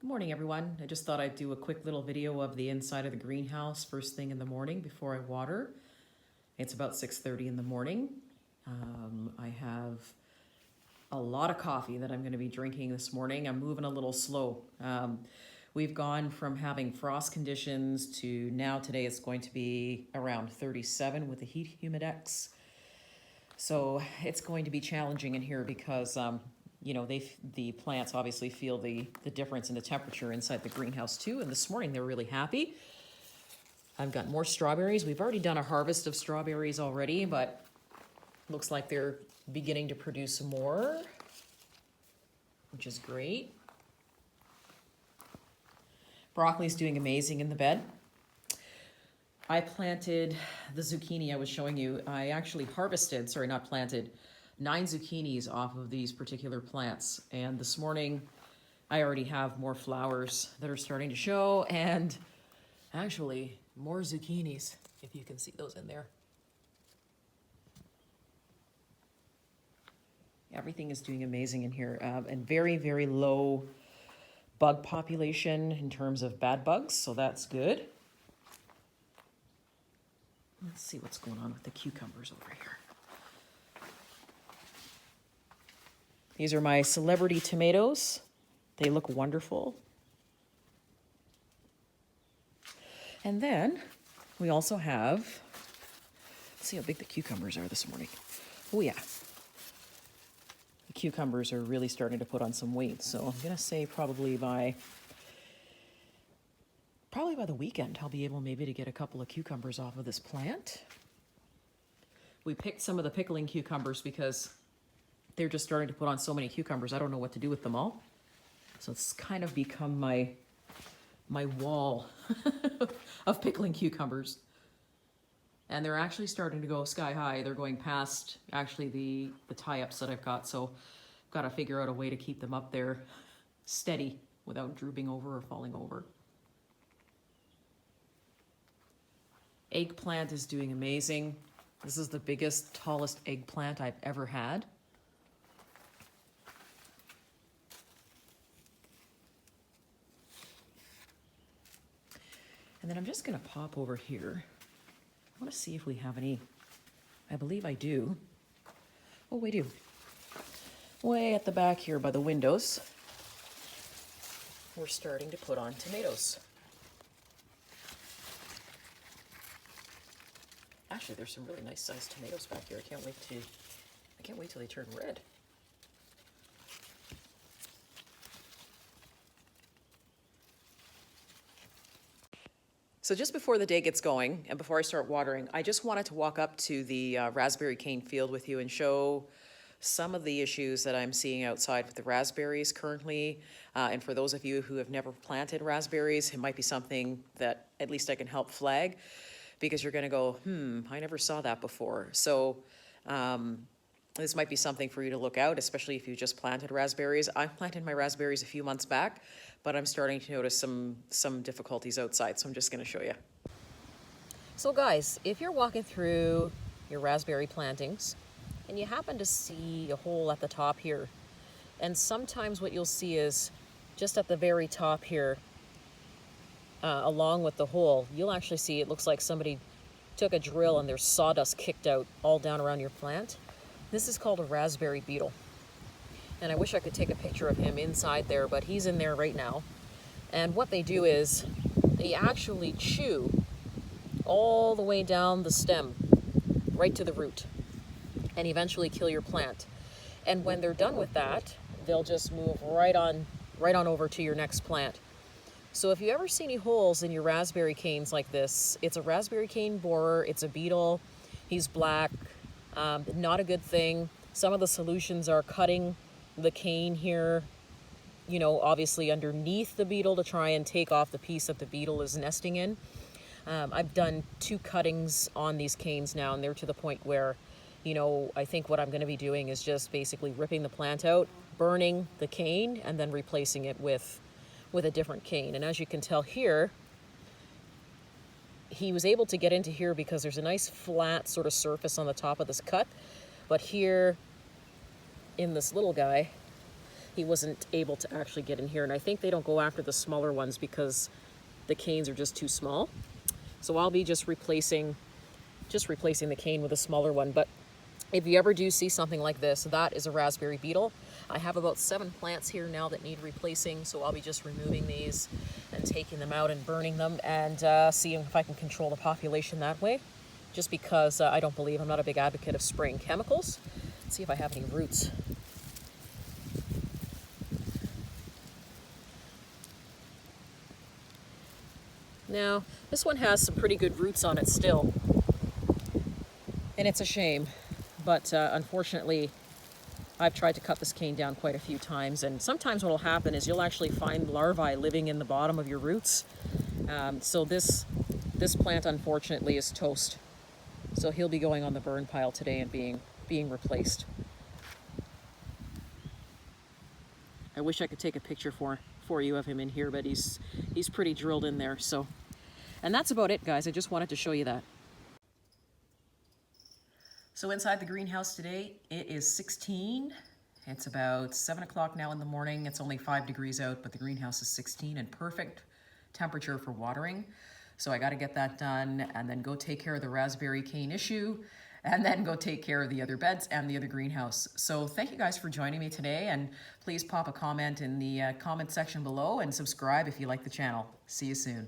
Good morning, everyone. I just thought I'd do a quick little video of the inside of the greenhouse first thing in the morning before I water. It's about 6:30 in the morning. I have a lot of coffee that I'm going to be drinking this morning. I'm moving a little slow. We've gone from having frost conditions to now today it's going to be around 37 with the heat humidex. So it's going to be challenging in here because the plants obviously feel the difference in the temperature inside the greenhouse too. And this morning they're really happy. I've got more strawberries. We've already done a harvest of strawberries already, but looks like they're beginning to produce more, which is great. Broccoli's doing amazing in the bed. I planted the zucchini I was showing you. I actually harvested, sorry, not planted, 9 zucchinis off of these particular plants. And this morning, I already have more flowers that are starting to show, and actually more zucchinis, if you can see those in there. Everything is doing amazing in here, and very, very low bug population in terms of bad bugs, so that's good. Let's see what's going on with the cucumbers over here. These are my celebrity tomatoes. They look wonderful. And then we also have, let's see how big the cucumbers are this morning. Oh yeah. The cucumbers are really starting to put on some weight. So I'm gonna say probably by the weekend, I'll be able maybe to get a couple of cucumbers off of this plant. We picked some of the pickling cucumbers because they're just starting to put on so many cucumbers. I don't know what to do with them all. So it's kind of become my wall of pickling cucumbers. And they're actually starting to go sky high. They're going past actually the tie-ups that I've got. So I've got to figure out a way to keep them up there steady without drooping over or falling over. Eggplant is doing amazing. This is the biggest, tallest eggplant I've ever had. And then I'm just gonna pop over here. I wanna see if we have any, I believe I do. Oh, we do. Way at the back here by the windows, we're starting to put on tomatoes. Actually, there's some really nice sized tomatoes back here. I can't wait till they turn red. So just before the day gets going and before I start watering, I just wanted to walk up to the raspberry cane field with you and show some of the issues that I'm seeing outside with the raspberries currently. And for those of you who have never planted raspberries, it might be something that at least I can help flag, because you're gonna go, I never saw that before. So this might be something for you to look out, especially if you just planted raspberries. I planted my raspberries a few months back, but I'm starting to notice some difficulties outside, so I'm just gonna show you. So guys, if you're walking through your raspberry plantings and you happen to see a hole at the top here, and sometimes what you'll see is just at the very top here, along with the hole, you'll actually see it looks like somebody took a drill and there's sawdust kicked out all down around your plant. This is called a raspberry beetle. And I wish I could take a picture of him inside there, but he's in there right now. And what they do is they actually chew all the way down the stem, right to the root, and eventually kill your plant. And when they're done with that, they'll just move right on over to your next plant. So if you ever see any holes in your raspberry canes like this, it's a raspberry cane borer, it's a beetle, he's black, not a good thing. Some of the solutions are cutting the cane here, you know, obviously underneath the beetle to try and take off the piece that the beetle is nesting in. I've done 2 cuttings on these canes now, and they're to the point where, you know, I think what I'm going to be doing is just basically ripping the plant out, burning the cane, and then replacing it with a different cane. And as you can tell here, he was able to get into here because there's a nice flat sort of surface on the top of this cut. But here in this little guy, he wasn't able to actually get in here. And I think they don't go after the smaller ones because the canes are just too small. So I'll be just replacing the cane with a smaller one. But if you ever do see something like this, that is a raspberry beetle. I have about 7 plants here now that need replacing, so I'll be just removing these and taking them out and burning them and seeing if I can control the population that way. Just because I'm not a big advocate of spraying chemicals. Let's see if I have any roots. Now, this one has some pretty good roots on it still, and it's a shame, but unfortunately, I've tried to cut this cane down quite a few times, and sometimes what will happen is you'll actually find larvae living in the bottom of your roots. So this plant, unfortunately, is toast. So he'll be going on the burn pile today and being replaced. I wish I could take a picture for you of him in here, but he's pretty drilled in there. So, and that's about it, guys. I just wanted to show you that. So inside the greenhouse today, it is 16. It's about 7 o'clock now in the morning. It's only 5 degrees out, but the greenhouse is 16 and perfect temperature for watering. So I got to get that done and then go take care of the raspberry cane issue and then go take care of the other beds and the other greenhouse. So thank you guys for joining me today, and please pop a comment in the comment section below and subscribe if you like the channel. See you soon.